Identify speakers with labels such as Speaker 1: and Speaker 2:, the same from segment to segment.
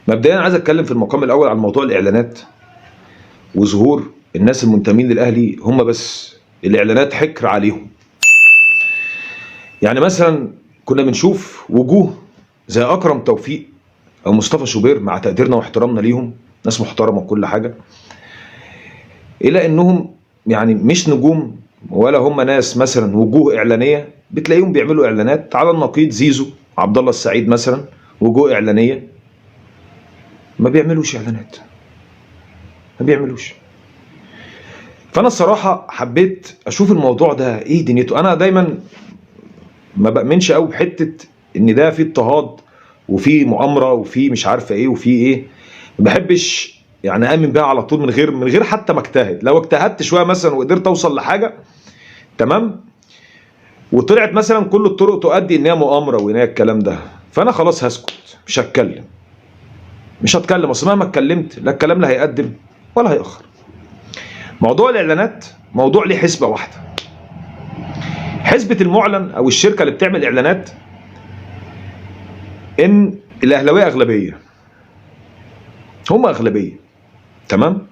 Speaker 1: مبدئيا عايز اتكلم في المقام الاول عن موضوع الاعلانات وظهور الناس المنتمين للاهلي هم بس الاعلانات حكر عليهم. يعني مثلا كنا بنشوف وجوه زي اكرم توفيق او مصطفى شوبير، مع تقديرنا واحترامنا ليهم، ناس محترمه وكل حاجه، الى انهم يعني مش نجوم ولا هم ناس مثلا وجوه اعلانيه. بتلاقيهم بيعملوا اعلانات على النقيض. زيزو، عبد الله السعيد مثلا، وجوه اعلانيه ما بيعملوش اعلانات، ما بيعملوش. فانا الصراحه حبيت اشوف الموضوع ده ايه دنيته. انا دايما ما بامنش قوي بحته ان ده فيه اضطهاد وفي مؤامره وفي مش عارفه ايه وفي ايه. ما بحبش يعني امن بيها على طول من غير حتى ما اجتهد. لو اجتهدت شويه مثلا وقدرت اوصل لحاجه تمام، وطلعت مثلا كل الطرق تؤدي ان هي مؤامره وان هي الكلام ده، فانا خلاص هسكت، مش هتكلم، مش هتكلم. اصل مهما اتكلمت لا الكلام لا هيقدم ولا هيأخر. موضوع الاعلانات موضوع ليه حسبه واحده. حسبه المعلن او الشركه اللي بتعمل اعلانات ان الاهلاويه اغلبيه، هم اغلبيه تمام،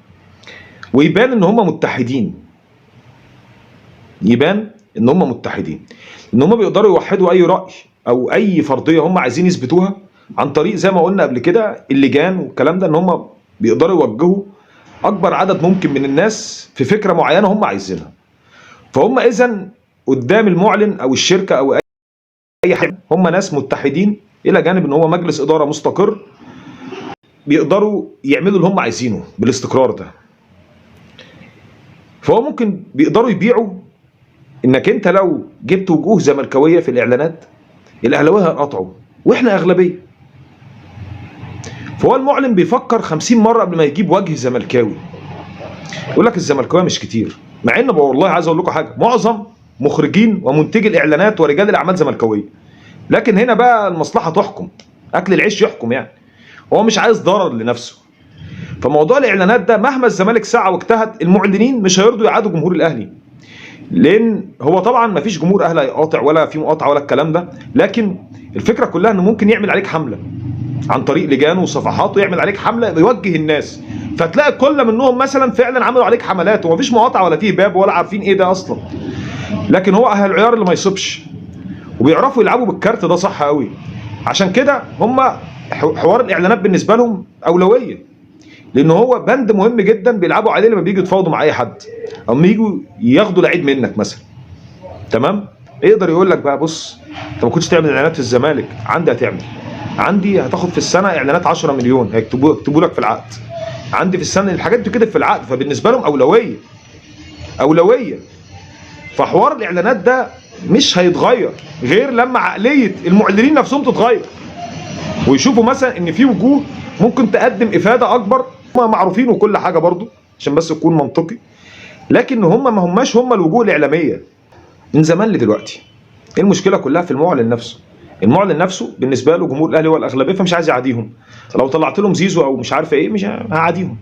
Speaker 1: ويبان ان هم متحدين، يبان ان هم متحدين، ان هم بيقدروا يوحدوا اي راي او اي فرضيه هم عايزين يثبتوها عن طريق زي ما قلنا قبل كده اللجان والكلام ده، ان هم بيقدروا يوجهوا اكبر عدد ممكن من الناس في فكره معينه هم عايزينها. فهم اذا قدام المعلن او الشركه او اي حاجه هم ناس متحدين، الى جانب ان هو مجلس اداره مستقر بيقدروا يعملوا اللي هم عايزينه بالاستقرار ده. فهو ممكن بيقدروا يبيعوا انك انت لو جبت وجوه زملكاويه في الاعلانات الاهلاويه هيقطعوا واحنا اغلبيه. فهو المعلن بيفكر 50 مره قبل ما يجيب وجه زملكاوي. يقول لك الزملكاويه مش كتير، مع ان والله عايز اقول لكم حاجه، معظم مخرجين ومنتجي الاعلانات ورجال الاعمال زملكاويه. لكن هنا بقى المصلحه تحكم، اكل العيش يحكم يعني. هو مش عايز ضرر لنفسه. فموضوع الاعلانات ده مهما الزمالك سعى واجتهد المعلنين مش هيرضوا يعادوا جمهور الاهلي، لان هو طبعا ما فيش جمهور اهلي هيقاطع ولا في مقاطعه ولا الكلام ده. لكن الفكره كلها انه ممكن يعمل عليك حمله عن طريق لجانه وصفحاته، يعمل عليك حمله بيوجه الناس، فتلاقي كل منهم مثلا فعلا عملوا عليك حملات ومفيش مقاطعه ولا فيه باب ولا عارفين ايه ده اصلا. لكن هو اهل العيار اللي ما يصيبش وبيعرفوا يلعبوا بالكارت ده صح قوي. عشان كده هم حوار الاعلانات بالنسبه لهم اولويه، لان هو بند مهم جدا بيلعبوا عليه لما بييجوا يتفاوضوا مع اي حد او لما يجوا ياخدوا لعيب منك مثلا. تمام، يقدر يقول لك بقى بص انت ما كنتش تعمل اعلانات في الزمالك، عندي هتعمل، عندي هتاخد في السنه اعلانات 10 مليون هيكتبوا لك في العقد، عندي في السنه الحاجات دي كده في العقد. فبالنسبه لهم اولويه، اولويه. فحوار الاعلانات ده مش هيتغير غير لما عقليه المعلنين نفسهم تتغير ويشوفوا مثلا ان في وجوه ممكن تقدم افاده اكبر. هم معروفين وكل حاجه برضو عشان بس يكون منطقي، لكن هم ما هماش هم الوجوه الاعلاميه من زمان لدلوقتي. المشكله كلها في المعلن نفسه. المعلن نفسه بالنسبه له جمهور الاهلي هو الاغلبيه فمش عايز يعاديهم. لو طلعت لهم زيزو او مش عارفه ايه مش هعاديهم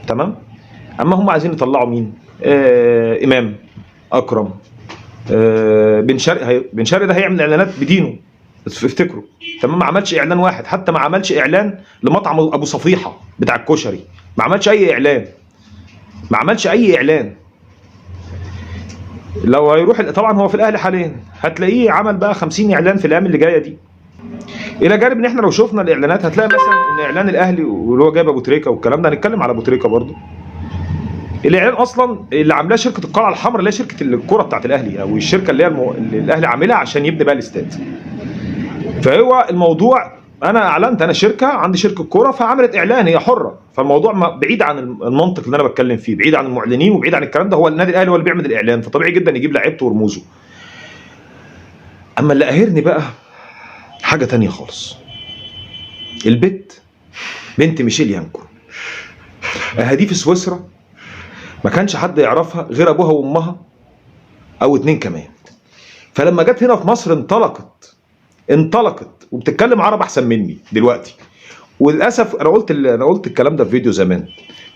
Speaker 1: تمام. اما هم عايزين يطلعوا مين؟ امام، اكرم، بن شرقي. بن شرقي ده هيعمل اعلانات بدينه افتكروا تمام. ما عملش اعلان واحد، حتى ما عملش اعلان لمطعم ابو صفيحه بتاع الكشري، ما عملش اي اعلان، ما عملش اي اعلان. لو هيروح طبعا هو في الاهلي حاليا هتلاقيه عمل بقى 50 اعلان في الايام اللي جايه دي. الى جانب ان احنا لو شفنا الاعلانات هتلاقي مثلا ان اعلان الاهلي واللي هو جايب ابو تريكه والكلام ده، هنتكلم على ابو تريكه برضه. الاعلان اصلا اللي عاملاه شركه القلعه الحمراء اللي هي شركه الكره بتاعت الاهلي او الشركه اللي الاهلي عاملها عشان يبني بقى الاستاد. فهو الموضوع انا اعلنت انا شركه عندي شركه كوره فعملت اعلان، هي حره. فالموضوع بعيد عن المنطق اللي انا بتكلم فيه، بعيد عن المعلنين وبعيد عن الكلام ده. هو النادي الاهلي هو اللي بيعمل الاعلان، فطبيعي جدا يجيب لعيبته ورموزه. اما اللي قاهرني بقى حاجه تانية خالص. البت بنت ميشيل يانكو اهدي في سويسرا، ما كانش حد يعرفها غير ابوها وامها او 2 كمان. فلما جت هنا في مصر انطلقت وبتتكلم عربي احسن مني دلوقتي. وللاسف انا قلت الكلام ده في فيديو زمان،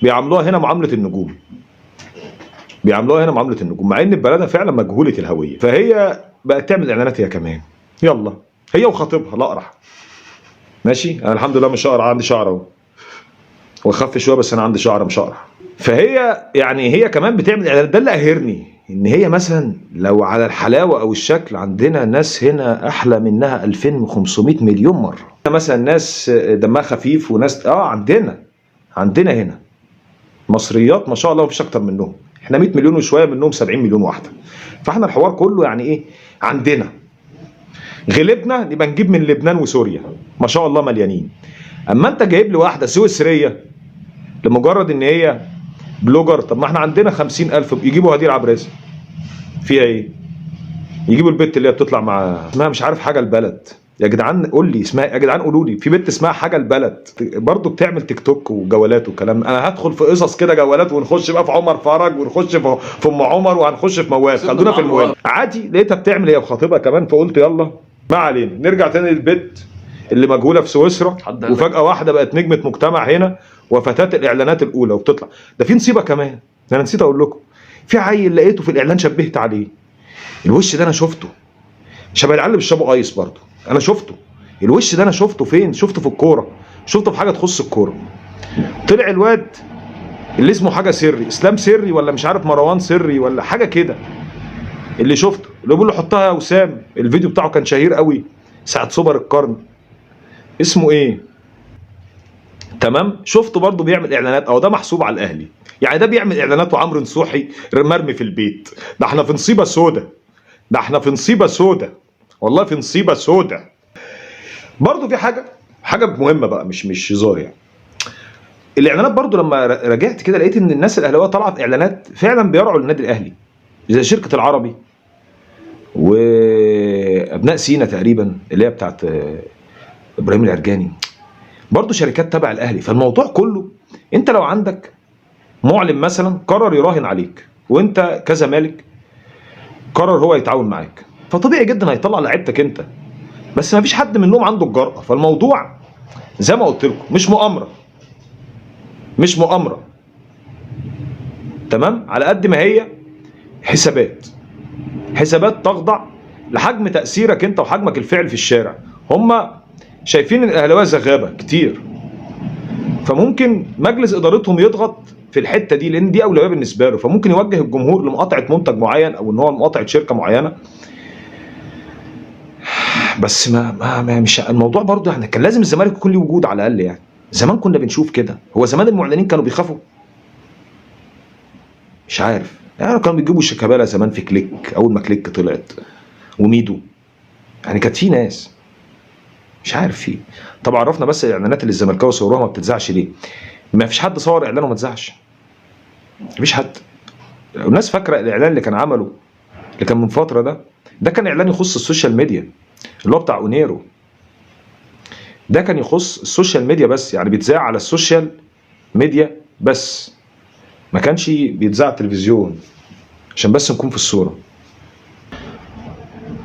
Speaker 1: بيعاملوها هنا معامله النجوم، بيعاملوها هنا معامله النجوم، مع ان بلدها فعلا مجهوله الهويه. فهي بقت تعمل اعلانات هي كمان، يلا هي وخطيبها الاقرع ماشي، انا الحمد لله مش اقرع، عندي شعر اهو واخف شويه، بس انا عندي شعر مش اقرع. فهي يعني هي كمان بتعمل اعلانات، ده اللي قاهرني ان هي مثلا لو على الحلاوه او الشكل عندنا ناس هنا احلى منها 2500 مليون مره. مثلا ناس دمها خفيف وناس عندنا هنا مصريات ما شاء الله مفيش اكتر منهم، احنا 100 مليون وشويه، منهم 70 مليون واحده. فاحنا الحوار كله يعني ايه، عندنا غلبنا نبقى نجيب من لبنان وسوريا ما شاء الله مليانين. اما انت جايب لي واحده سويسريه لمجرد ان هي بلوجر، طب ما احنا عندنا 50,000 يجيبوا هدير عبراسي فيها ايه؟ يجيبوا البت اللي هي بتطلع مع اسمها مش عارف حاجه البلد، يا جدعان قول لي اسمها، يا جدعان قولوا لي، في بنت اسمها حاجه البلد برضه بتعمل تيك توك وجولات وكلام. انا هدخل في قصص كده جولات، ونخش بقى في عمر فرج، ونخش في ام عمر، وهنخش في موال، خلونا في الموال عادي. لقيتها بتعمل هي وخطيبها كمان، فقلت يلا ما علينا، نرجع تاني للبت اللي مجهوله في سويسرا وفجاه واحده بقت نجمه مجتمع هنا وفتاه الاعلانات الاولى وبتطلع. ده في نصيبه كمان، ده انا نسيت اقول لكم، في عيل لقيته في الاعلان شبهت عليه، الوش ده انا شفته شبه العيال اللي بيشربوا ايس برضه، انا شفته الوش ده، انا شفته فين؟ شفته في الكوره، شفته في حاجه تخص الكوره. طلع الواد اللي اسمه حاجه سري، اسلام سري ولا مش عارف مروان سري ولا حاجه كده، اللي شفته اللي بيقول له حطها يا وسام، الفيديو بتاعه كان شهير قوي ساعه سوبر القرن، اسمه ايه؟ تمام، شفته برضه بيعمل اعلانات، او ده محسوب على الاهلي يعني، ده بيعمل اعلانات وعمرو نصوحي مرمي في البيت. ده احنا في نصيبه سودا، ده احنا في نصيبه سودا، والله في نصيبه سودا. برضه في حاجه مهمه بقى، مش هزار يعني. الاعلانات برضه لما راجعت كده لقيت ان الناس الاهلاويه طلعت اعلانات فعلا بيرعوا النادي الاهلي، زي شركه العربي وابناء سينا تقريبا اللي هي بتاعت ابراهيم العرجاني، برضه شركات تبع الاهلي. فالموضوع كله انت لو عندك معلن مثلا قرر يراهن عليك، وانت كزمالك قرر هو يتعاون معاك، فطبيعي جدا هيطلع لعيبتك انت، بس ما فيش حد منهم عنده الجرأة. فالموضوع زي ما قلت لكم مش مؤامرة، تمام، على قد ما هي حسابات تخضع لحجم تأثيرك انت وحجمك الفعلي في الشارع. هم شايفين ان الاهلاويه زغابه كتير، فممكن مجلس ادارتهم يضغط في الحته دي لان دي اولويه بالنسبه له، فممكن يوجه الجمهور لمقاطعه منتج معين او ان هو مقاطعه شركه معينه. بس ما مش الموضوع برضه يعني، كان لازم الزمالك يكون له وجود على الاقل يعني. زمان كنا بنشوف كده، هو زمان المعلنين كانوا بيخافوا؟ مش عارف يعني، كانوا بيجيبوا شيكابالا زمان في كليك، اول ما كليك طلعت، وميدو، يعني كانت في ناس مش عارف فيه. طب عرفنا بس الاعلانات اللي الزمالكاويه صوروها ما بتتذاعش ليه؟ ما فيش حد صور اعلان وما اتذاعش، مفيش حد. الناس فاكره الاعلان اللي كان عمله اللي كان من فتره ده كان اعلان يخص السوشيال ميديا، اللي هو بتاع اونيرو، ده كان يخص السوشيال ميديا بس، يعني بيتذاع على السوشيال ميديا بس، ما كانش بيتذاع على التلفزيون، عشان بس نكون في الصوره.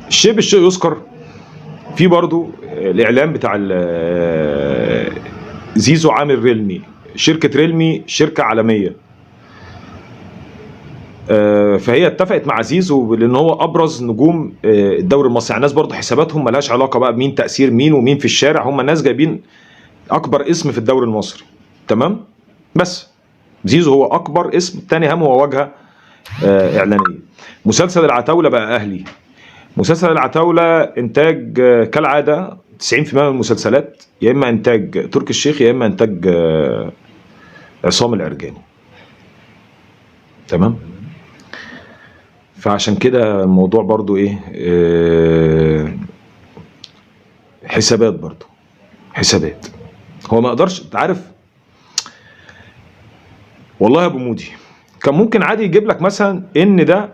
Speaker 1: الشيء بالشيء يذكر، في برضو الاعلان بتاع زيزو عامل ريلمي، شركه ريلمي شركه عالميه، فهي اتفقت مع زيزو لان هو ابرز نجوم الدوري المصري. يعني الناس برضو حساباتهم ملهاش علاقه بقى بمين تاثير مين ومين في الشارع، هم الناس جايبين اكبر اسم في الدوري المصري، تمام، بس زيزو هو اكبر اسم، تاني هم هو واجهه اعلانيه. مسلسل العتاوله بقى اهلي، مسلسل العتاوله انتاج كالعاده 90% من المسلسلات يا اما انتاج تركي الشيخ يا اما انتاج عصام العرجاني، تمام. فعشان كده الموضوع برضو ايه، حسابات، برضو حسابات. هو ما قدرش، تعرف والله يا ابو مودي كان ممكن عادي يجيب لك مثلا ان ده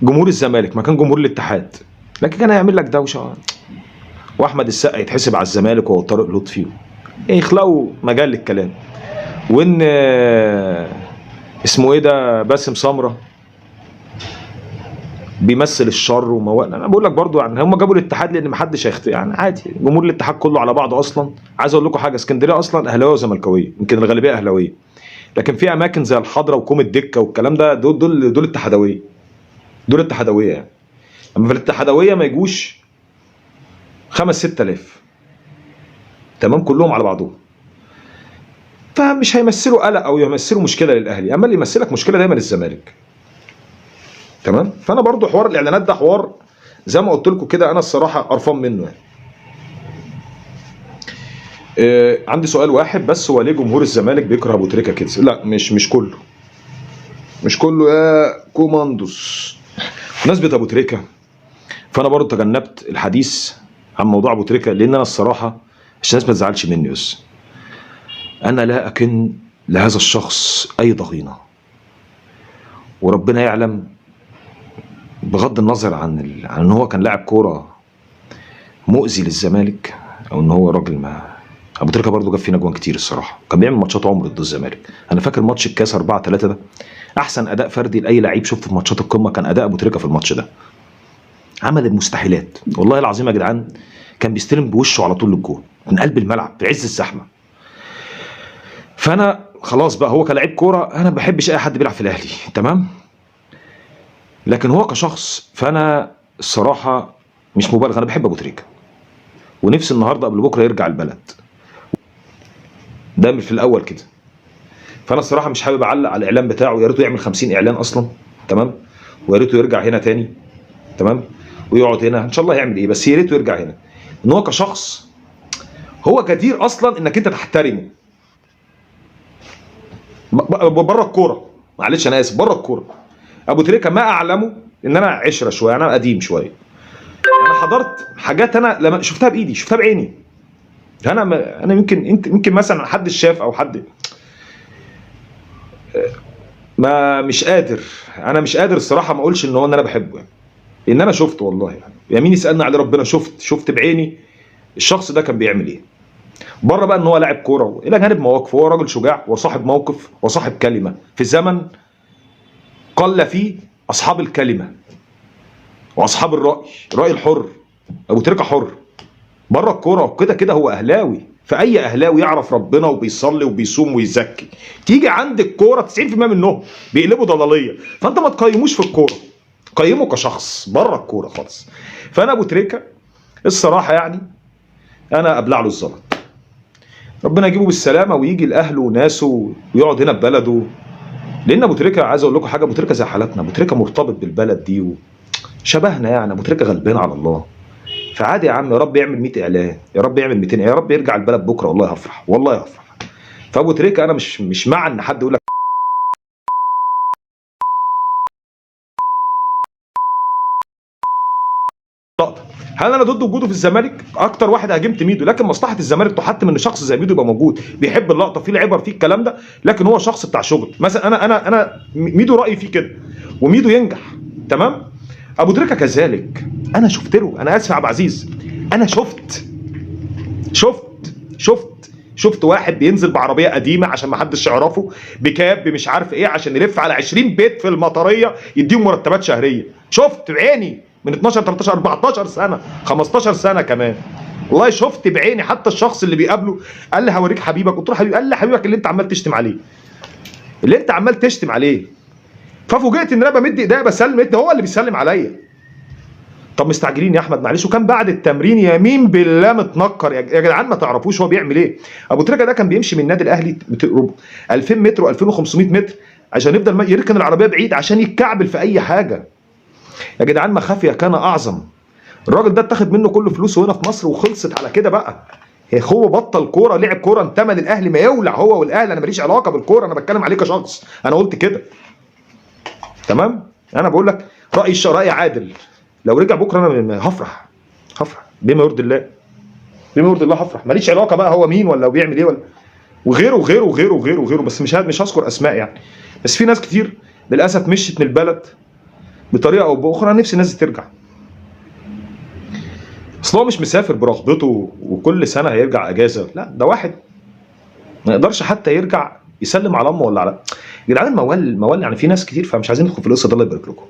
Speaker 1: جمهور الزمالك مكان جمهور الاتحاد، لكن كان هيعمل لك دوشه، واحمد السقا يتحسب على الزمالك وهو طارق لطفي، يخلقوا مجال للكلام، وان اسمه ايه ده باسم سمره بيمثل الشر وموال. انا بقول لك برضو يعني هم جابوا الاتحاد لان ما حدش يعني عادي، جمهور الاتحاد كله على بعضه اصلا. عايز اقول لكم حاجه، اسكندريه اصلا اهلاويه وزملكاويه، يمكن الغالبيه اهلاويه، لكن في اماكن زي الحضره وكوم الدكه والكلام ده دول اتحادويه، دول اتحادويه يعني. اما في الاتحادويه ما يجوش 5-6 آلاف، تمام، كلهم على بعضهم. فمش هيمثلوا قلق او يمثلوا مشكله للاهلي، اما اللي يمثلك مشكله دايما الزمالك. تمام. فانا برضو حوار الاعلانات ده حوار زي ما قلت لكم كده، انا الصراحه قرفان منه يعني. عندي سؤال واحد بس، هو ليه جمهور الزمالك بيكره ابو تريكه كده؟ لا، مش كله، مش كله يا كوماندوس. بمناسبه ابو تريكه، فانا برضو تجنبت الحديث عن موضوع ابو تريكه، لان انا الصراحه عشان الناس ما تزعلش مني، بس انا لا اكن لهذا الشخص اي ضغينه، وربنا يعلم بغض النظر عن ان هو كان لاعب كوره مؤذي للزمالك، او ان هو راجل ما. ابو تريكه برضه جاب فينا جوان كتير الصراحه، كان بيعمل ماتشات عمر ضد الزمالك. انا فاكر ماتش الكاس 4-3 ده، احسن اداء فردي لاي لعيب شفته في ماتشات القمه كان اداء ابو تريكه في الماتش ده. عمل المستحيلات والله العظيم يا جدعان، كان بيستلم بوشه على طول للجون من قلب الملعب في عز الزحمه. فانا خلاص بقى، هو كلاعب كوره انا ما بحبش اي حد بيلعب في الاهلي، تمام، لكن هو كشخص فانا الصراحه مش مبالغ، انا بحب ابو تريكه ونفسي النهارده قبل بكره يرجع البلد، ده في الاول كده. فانا الصراحه مش حابب اعلق على الاعلان بتاعه، يا ريته يعمل 50 اعلان اصلا، تمام، ويا ريته يرجع هنا تاني، تمام، ويقعد هنا ان شاء الله يعمل ايه، بس يا ريته يرجع هنا. ان هو كشخص هو جدير اصلا انك انت تحترمه بره الكوره. معلش انا اسف، بره الكوره ابو تريكه ما اعلمه ان انا عشره شويه، انا قديم شويه، انا حضرت حاجات انا لما شفتها بايدي، شفتها بعيني. انا يمكن مثلا حد شاف او حد ما، مش قادر، انا مش قادر الصراحه ما اقولش ان هو ان انا بحبه يعني، ان انا شفت والله يعني، يمين يسالنا على ربنا، شفت بعيني الشخص ده كان بيعمل ايه. بره بقى ان هو لاعب كوره الى جانب مواقفه، هو راجل شجاع وصاحب موقف وصاحب كلمه في زمن قل فيه اصحاب الكلمه واصحاب الراي الحر. ابو تريكه حر بره الكوره، كده كده هو اهلاوي، فاي اهلاوي يعرف ربنا وبيصلي وبيصوم ويزكي، تيجي عند الكوره 90% منهم بيقلبوا ضلاليه، فانت ما تقيموش في الكوره، قيمه كشخص بره الكوره خالص. فانا ابو تريكه الصراحه يعني انا ابلع له الزلط، ربنا يجيبه بالسلامه ويجي لاهله وناسه ويقعد هنا ببلده. لان ابو تريكه عايز اقول لكم حاجه، ابو تريكه زي حالتنا، ابو تريكه مرتبط بالبلد دي وشبهنا يعني، ابو تريكه غلبان على الله. فعادي يا عم، يا رب يعمل 100 اعلان، يا رب يعمل 200، يا رب يرجع البلد بكره، والله هفرح، والله هفرح. فابو تريكه انا مش مع ان حد يقول لك لقطه. هل انا ضد وجوده في الزمالك؟ اكتر واحد هاجمت ميدو، لكن مصلحه الزمالك تحتم ان شخص زي ميدو يبقى موجود، بيحب اللقطه، فيه العبر، فيه الكلام ده، لكن هو شخص بتاع شغل. مثلا انا ميدو رايي فيه كده، وميدو ينجح، تمام. ابو تريكه كذلك، انا شفت له، انا اسف يا عبد العزيز، انا شفت واحد بينزل بعربيه قديمه عشان ما حدش يعرفه، بكاب مش عارف ايه، عشان يلف على 20 بيت في المطريه يديهم مرتبات شهريه، شفت بعيني من 12 13 14 سنه 15 سنه كمان، والله شفت بعيني. حتى الشخص اللي بيقابله قال لي هوريك حبيبك، قلت له حبيبي؟ قال لي حبيبك اللي انت عمال تشتم عليه، اللي انت عمال تشتم عليه. ففوجئت ان انا بمد ايديا بسلم، هو اللي بيسلم عليا. طب مستعجلين يا احمد معلش. وكان بعد التمرين يمين بالله متنكر يا جدعان، ما تعرفوش هو بيعمل ايه. ابو تريكه ده كان بيمشي من النادي الاهلي 2000 متر و2500 متر عشان يفضل يركن العربيه بعيد عشان يتكعبل في اي حاجه. يا جدعان مخافيا كان اعظم. الراجل ده اتاخد منه كل فلوسه هنا في مصر وخلصت على كده بقى. هو بطل كوره، لعب كوره، انتمى للاهلي، ما يولع هو والاهلي، انا ماليش علاقه بالكوره، انا بتكلم عليه كشخص، انا قلت كده، تمام. انا بقول لك رايي عادل، لو رجع بكره انا هفرح بما يرضي الله، بما يرضي الله هفرح، ماليش علاقه بقى هو مين ولا بيعمل ايه ولا وغيره، بس مش هذكر اسماء يعني. بس في ناس كتير للاسف مشيت من البلد بطريقه او باخرى، نفسي الناس دي ترجع. اصل هو مش مسافر برغبته وكل سنه هيرجع اجازه، لا، ده واحد ما يقدرش حتى يرجع يسلم على امه ولا على، يا جدعان الموال يعني في ناس كتير، فمش عايزين ندخل في القصه ده، الله يبارك لكم.